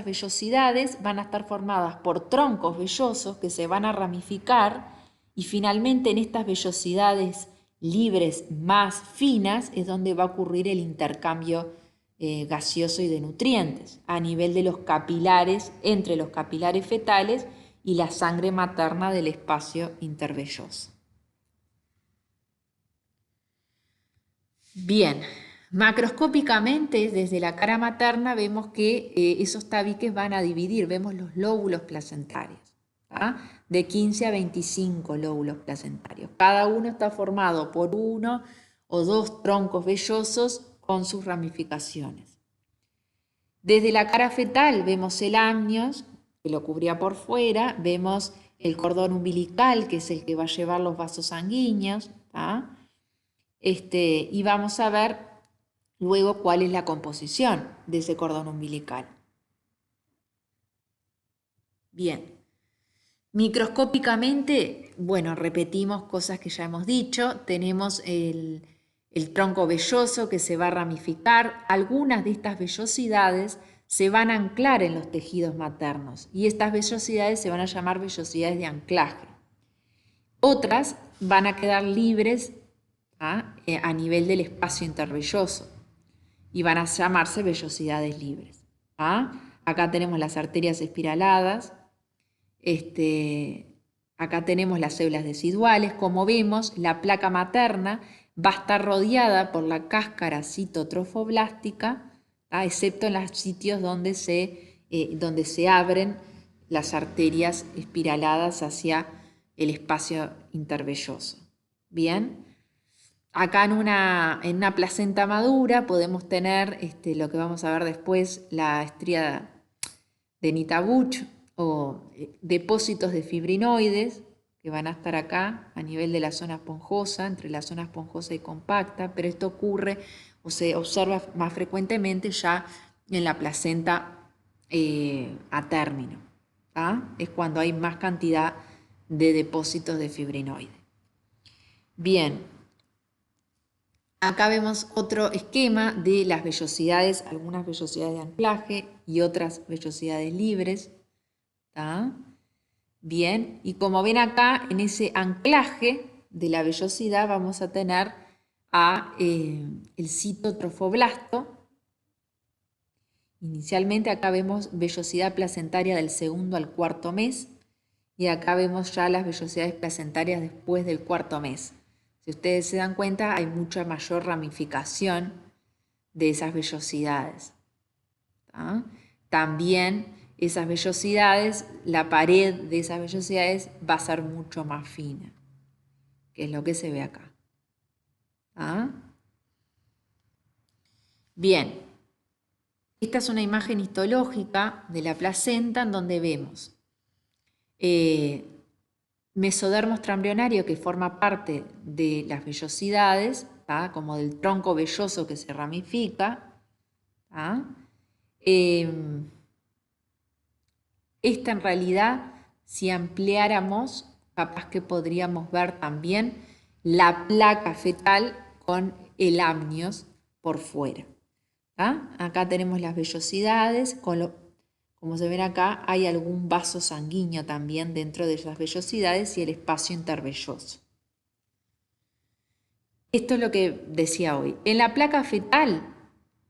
[SPEAKER 1] vellosidades van a estar formadas por troncos vellosos que se van a ramificar y finalmente en estas vellosidades libres más finas es donde va a ocurrir el intercambio gaseoso y de nutrientes a nivel de los capilares, entre los capilares fetales y la sangre materna del espacio intervelloso. Bien, macroscópicamente desde la cara materna vemos que esos tabiques van a dividir, vemos los lóbulos placentarios, de 15 a 25 lóbulos placentarios. Cada uno está formado por uno o dos troncos vellosos con sus ramificaciones. Desde la cara fetal vemos el amnios, que lo cubría por fuera, vemos el cordón umbilical, que es el que va a llevar los vasos sanguíneos, y vamos a ver luego cuál es la composición de ese cordón umbilical. Bien, microscópicamente, bueno, repetimos cosas que ya hemos dicho, tenemos el tronco velloso que se va a ramificar, algunas de estas vellosidades se van a anclar en los tejidos maternos y estas vellosidades se van a llamar vellosidades de anclaje. Otras van a quedar libres a nivel del espacio intervelloso y van a llamarse vellosidades libres. Acá tenemos las arterias espiraladas, acá tenemos las células deciduales. Como vemos, la placa materna va a estar rodeada por la cáscara citotrofoblástica, excepto en los sitios donde se abren las arterias espiraladas hacia el espacio intervelloso. Bien. Acá en una placenta madura podemos tener lo que vamos a ver después, la estría de Nitabuch o depósitos de fibrinoides que van a estar acá a nivel de la zona esponjosa, entre la zona esponjosa y compacta, pero esto ocurre o se observa más frecuentemente ya en la placenta a término. Es cuando hay más cantidad de depósitos de fibrinoides. Bien. Acá vemos otro esquema de las vellosidades, algunas vellosidades de anclaje y otras vellosidades libres. Bien, y como ven acá, en ese anclaje de la vellosidad vamos a tener el citotrofoblasto. Inicialmente acá vemos vellosidad placentaria del segundo al cuarto mes y acá vemos ya las vellosidades placentarias después del cuarto mes. Si ustedes se dan cuenta, hay mucha mayor ramificación de esas vellosidades. También esas vellosidades, la pared de esas vellosidades va a ser mucho más fina, que es lo que se ve acá. Bien, esta es una imagen histológica de la placenta en donde vemos mesodermo extraembrionario que forma parte de las vellosidades, como del tronco velloso que se ramifica. Esta en realidad, si ampliáramos, capaz que podríamos ver también la placa fetal con el amnios por fuera. Acá tenemos las vellosidades, como se ven acá, hay algún vaso sanguíneo también dentro de esas vellosidades y el espacio intervelloso. Esto es lo que decía hoy. En la placa fetal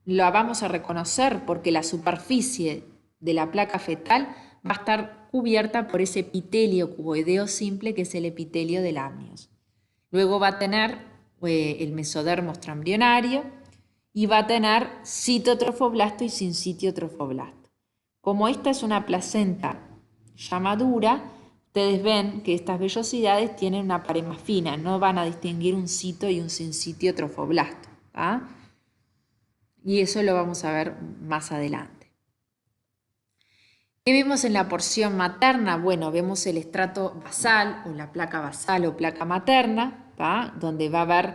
[SPEAKER 1] la vamos a reconocer porque la superficie de la placa fetal va a estar cubierta por ese epitelio cuboideo simple que es el epitelio del amnios. Luego va a tener el mesodermo extraembrionario, y va a tener citotrofoblasto y sincitiotrofoblasto. Como esta es una placenta ya madura, ustedes ven que estas vellosidades tienen una pared más fina, no van a distinguir un cito y un sincitiotrofoblasto, ¿tá? Y eso lo vamos a ver más adelante. ¿Qué vemos en la porción materna? Bueno, vemos el estrato basal o la placa basal o placa materna, ¿tá? Donde va a haber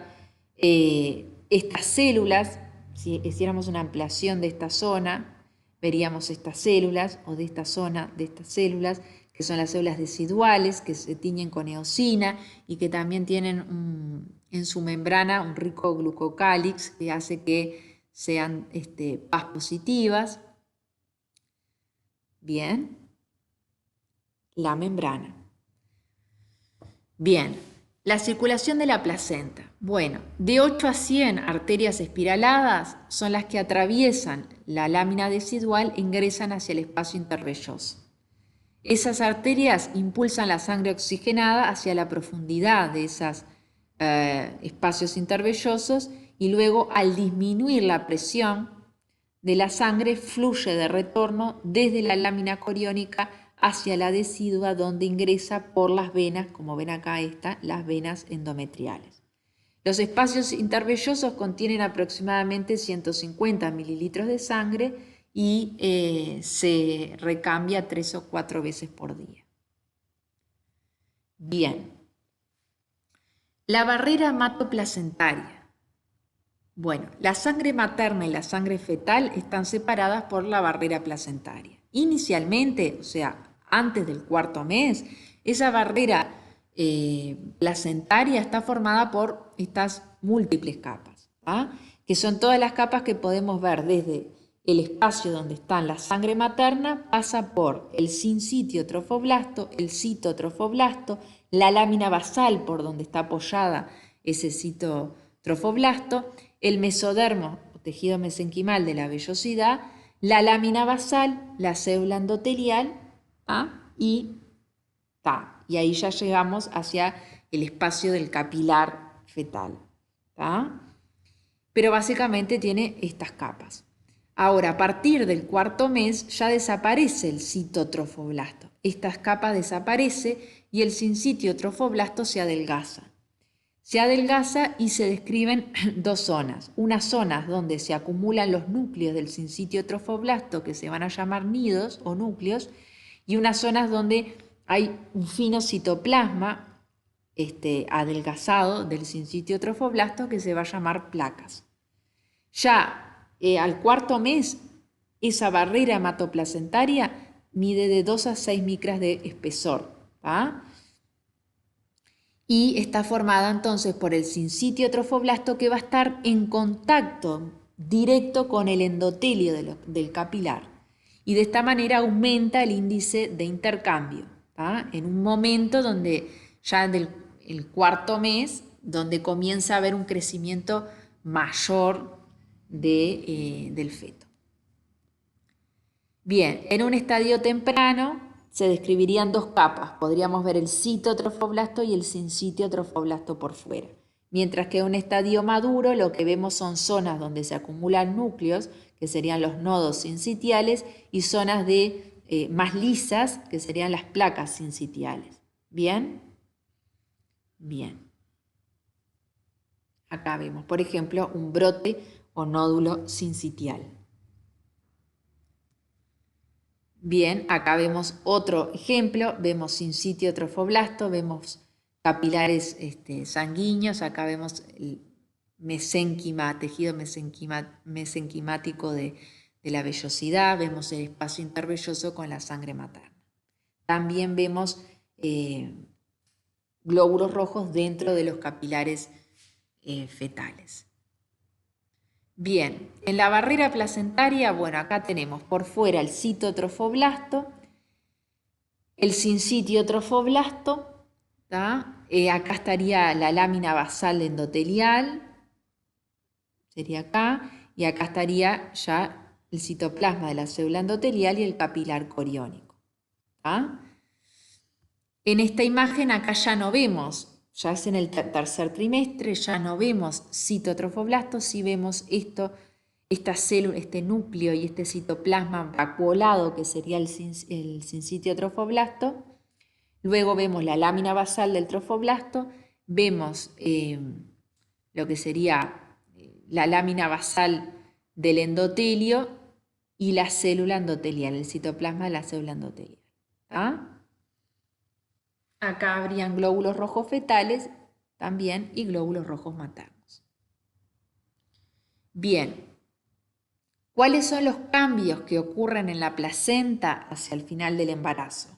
[SPEAKER 1] estas células. Si hiciéramos una ampliación de esta zona, veríamos estas células o de esta zona de estas células, que son las células deciduales, que se tiñen con eosina y que también tienen en su membrana un rico glucocálix que hace que sean Pas positivas. Bien, la membrana. Bien, la circulación de la placenta. Bueno, de 8 a 100 arterias espiraladas son las que atraviesan la lámina decidual e ingresan hacia el espacio intervelloso. Esas arterias impulsan la sangre oxigenada hacia la profundidad de esos espacios intervellosos y luego, al disminuir la presión de la sangre, fluye de retorno desde la lámina coriónica hacia la decidua, donde ingresa por las venas, como ven acá las venas endometriales. Los espacios intervellosos contienen aproximadamente 150 mililitros de sangre y se recambia 3 o 4 veces por día. Bien. La barrera hematoplacentaria. Bueno, la sangre materna y la sangre fetal están separadas por la barrera placentaria. Inicialmente, o sea, antes del 4.º mes, esa barrera placentaria está formada por estas múltiples capas, ¿tá? Que son todas las capas que podemos ver desde el espacio donde está la sangre materna, pasa por el sincitiotrofoblasto, el citotrofoblasto, la lámina basal por donde está apoyada ese citotrofoblasto, el mesodermo, o tejido mesenquimal de la vellosidad, la lámina basal, la célula endotelial, y ahí ya llegamos hacia el espacio del capilar fetal, ¿tá? Pero básicamente tiene estas capas. Ahora, a partir del 4.º mes ya desaparece el citotrofoblasto. Esta capa desaparece y el sincitiotrofoblasto se adelgaza. Se adelgaza y se describen dos zonas. Unas zonas donde se acumulan los núcleos del sincitiotrofoblasto, que se van a llamar nidos o núcleos, y unas zonas donde hay un fino citoplasma adelgazado del sincitiotrofoblasto que se va a llamar placas. Ya al 4.º mes, esa barrera hematoplacentaria mide de 2 a 6 micras de espesor, ¿tá? Y está formada entonces por el sincitiotrofoblasto, que va a estar en contacto directo con el endotelio del capilar. Y de esta manera aumenta el índice de intercambio, ¿tá? En un momento donde ya del el 4.º mes, donde comienza a haber un crecimiento mayor del feto. Bien, en un estadio temprano se describirían dos capas. Podríamos ver el citotrofoblasto y el sincitiotrofoblasto por fuera. Mientras que en un estadio maduro lo que vemos son zonas donde se acumulan núcleos, que serían los nodos sincitiales, y zonas más lisas, que serían las placas sincitiales. ¿Bien? Bien. Acá vemos, por ejemplo, un brote o nódulo sincitial. Bien, acá vemos otro ejemplo, vemos sincitiotrofoblasto, vemos capilares sanguíneos, acá vemos el mesénquima, tejido mesenquimático de la vellosidad, vemos el espacio intervelloso con la sangre materna. También vemos glóbulos rojos dentro de los capilares fetales. Bien, en la barrera placentaria, bueno, acá tenemos por fuera el citotrofoblasto, el sincitiotrofoblasto, acá estaría la lámina basal endotelial, sería acá, y acá estaría ya el citoplasma de la célula endotelial y el capilar coriónico. En esta imagen acá ya no vemos ya es en el tercer trimestre, ya no vemos citotrofoblastos, sí vemos esta célula, este núcleo y este citoplasma vacuolado que sería el sincitio trofoblasto. Luego vemos la lámina basal del trofoblasto, vemos lo que sería la lámina basal del endotelio y la célula endotelial, el citoplasma de la célula endotelial. ¿Ah? Acá habrían glóbulos rojos fetales también y glóbulos rojos maternos. Bien, ¿cuáles son los cambios que ocurren en la placenta hacia el final del embarazo?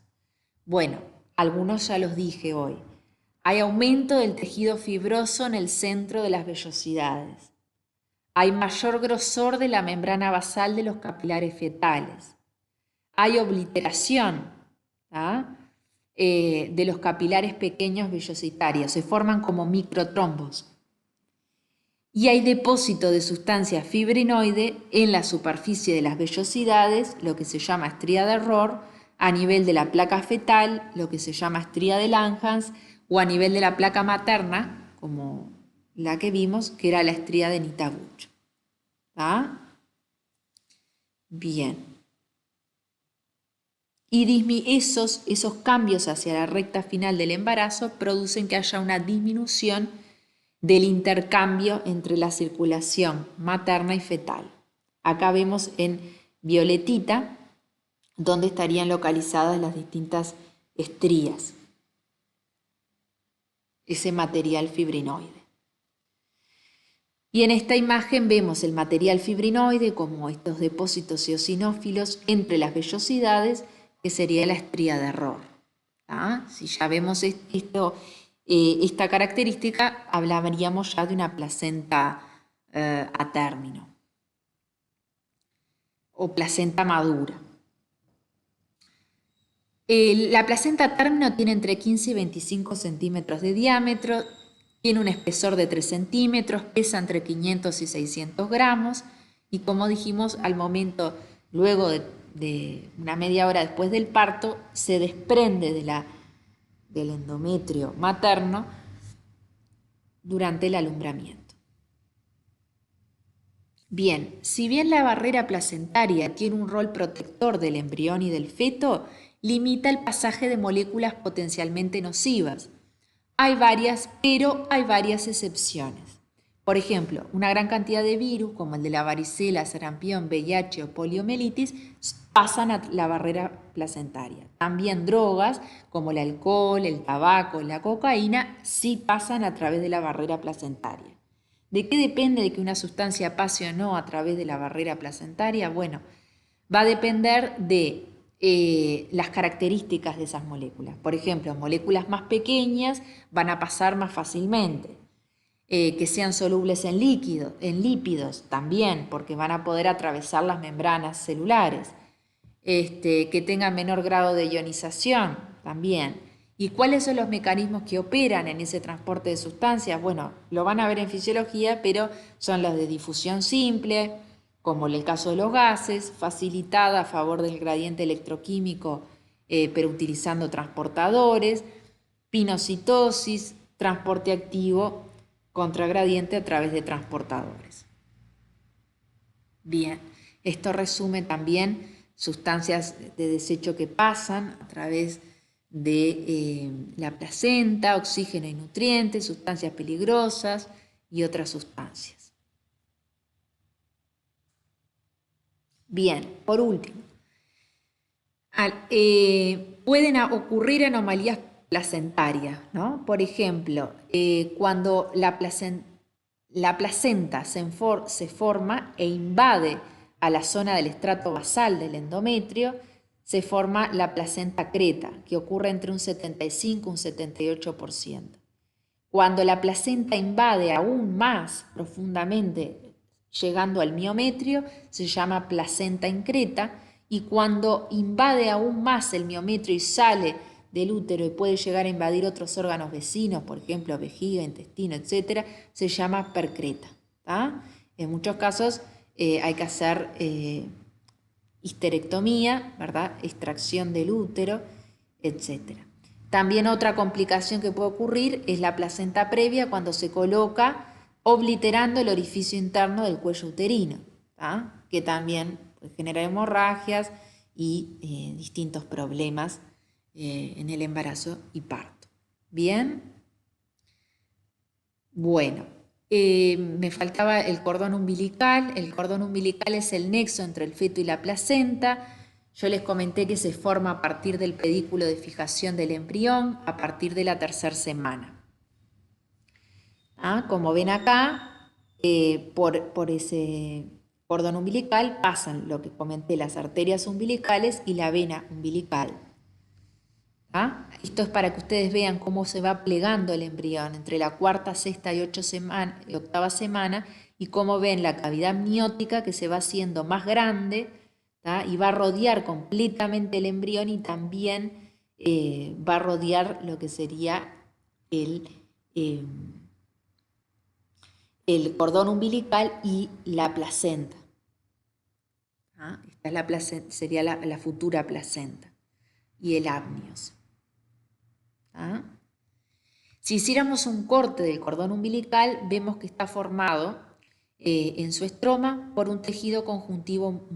[SPEAKER 1] Bueno, algunos ya los dije hoy. Hay aumento del tejido fibroso en el centro de las vellosidades. Hay mayor grosor de la membrana basal de los capilares fetales. Hay obliteración de los capilares pequeños vellositarios. Se forman como microtrombos. Y hay depósito de sustancia fibrinoide en la superficie de las vellosidades, lo que se llama estría de Rohr, a nivel de la placa fetal, lo que se llama estría de Langhans, o a nivel de la placa materna, como la que vimos, que era la estría de Nitabuch. ¿Ah? Bien. Y esos cambios hacia la recta final del embarazo producen que haya una disminución del intercambio entre la circulación materna y fetal. Acá vemos en violetita dónde estarían localizadas las distintas estrías, ese material fibrinoide. Y en esta imagen vemos el material fibrinoide como estos depósitos eosinófilos entre las vellosidades, que sería la estría de Rohr. Si ya vemos esta característica, hablaríamos ya de una placenta a término o placenta madura. La placenta a término tiene entre 15 y 25 centímetros de diámetro, tiene un espesor de 3 centímetros, pesa entre 500 y 600 gramos y como dijimos, al momento, luego de una media hora después del parto, se desprende del endometrio materno durante el alumbramiento. Bien, si bien la barrera placentaria tiene un rol protector del embrión y del feto, limita el pasaje de moléculas potencialmente nocivas. Pero hay varias excepciones. Por ejemplo, una gran cantidad de virus, como el de la varicela, sarampión, VIH o poliomielitis, pasan a la barrera placentaria. También drogas, como el alcohol, el tabaco, la cocaína, sí pasan a través de la barrera placentaria. ¿De qué depende de que una sustancia pase o no a través de la barrera placentaria? Bueno, va a depender de las características de esas moléculas. Por ejemplo, moléculas más pequeñas van a pasar más fácilmente. Que sean solubles en lípidos también, porque van a poder atravesar las membranas celulares. Que tengan menor grado de ionización también. ¿Y cuáles son los mecanismos que operan en ese transporte de sustancias? Bueno, lo van a ver en fisiología, pero son los de difusión simple, como en el caso de los gases, facilitada a favor del gradiente electroquímico, pero utilizando transportadores, pinocitosis, transporte activo contra gradiente a través de transportadores. Bien, esto resume también sustancias de desecho que pasan a través de la placenta, oxígeno y nutrientes, sustancias peligrosas y otras sustancias. Bien, por último, pueden ocurrir anomalías placentarias, ¿no? Por ejemplo, cuando la placenta se forma e invade a la zona del estrato basal del endometrio, se forma la placenta creta, que ocurre entre un 75 y un 78%. Cuando la placenta invade aún más profundamente, llegando al miometrio, se llama placenta increta, y cuando invade aún más el miometrio y sale del útero y puede llegar a invadir otros órganos vecinos, por ejemplo, vejiga, intestino, etc., se llama percreta. En muchos casos hay que hacer histerectomía, ¿verdad? Extracción del útero, etc. También otra complicación que puede ocurrir es la placenta previa cuando se coloca obliterando el orificio interno del cuello uterino, ¿tá? Que también puede generar hemorragias y distintos problemas en el embarazo y parto. Bien, bueno, me faltaba el cordón umbilical. El cordón umbilical es el nexo entre el feto y la placenta. Yo les comenté que se forma a partir del pedículo de fijación del embrión a partir de la tercera semana. ¿Ah? Como ven acá, por ese cordón umbilical pasan lo que comenté, las arterias umbilicales y la vena umbilical. ¿Ah? Esto es para que ustedes vean cómo se va plegando el embrión entre la cuarta, sexta y octava semana y cómo ven la cavidad amniótica que se va haciendo más grande, ¿tá? Y va a rodear completamente el embrión y también va a rodear lo que sería eh, el cordón umbilical y la placenta. ¿Ah? Esta es la placenta, sería la futura placenta y el amnios. ¿Ah? Si hiciéramos un corte del cordón umbilical, vemos que está formado en su estroma por un tejido conjuntivo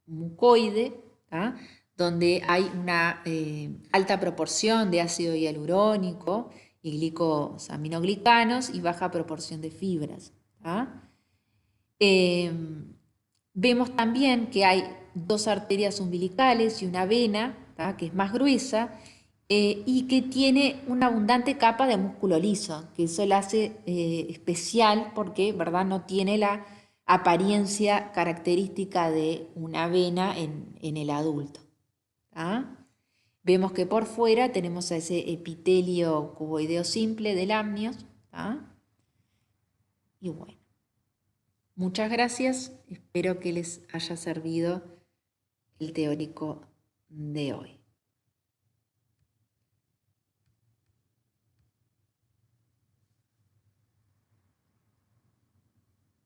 [SPEAKER 1] mucoide, ¿tá? Donde hay una alta proporción de ácido hialurónico y glicosaminoglicanos y baja proporción de fibras. ¿Tá? Vemos también que hay dos arterias umbilicales y una vena, ¿tá? Que es más gruesa, y que tiene una abundante capa de músculo liso, que eso la hace especial porque, ¿verdad?, no tiene la apariencia característica de una vena en el adulto. ¿Tá? Vemos que por fuera tenemos a ese epitelio cuboideo simple del amnios. ¿Tá? Y bueno, muchas gracias. Espero que les haya servido el teórico de hoy.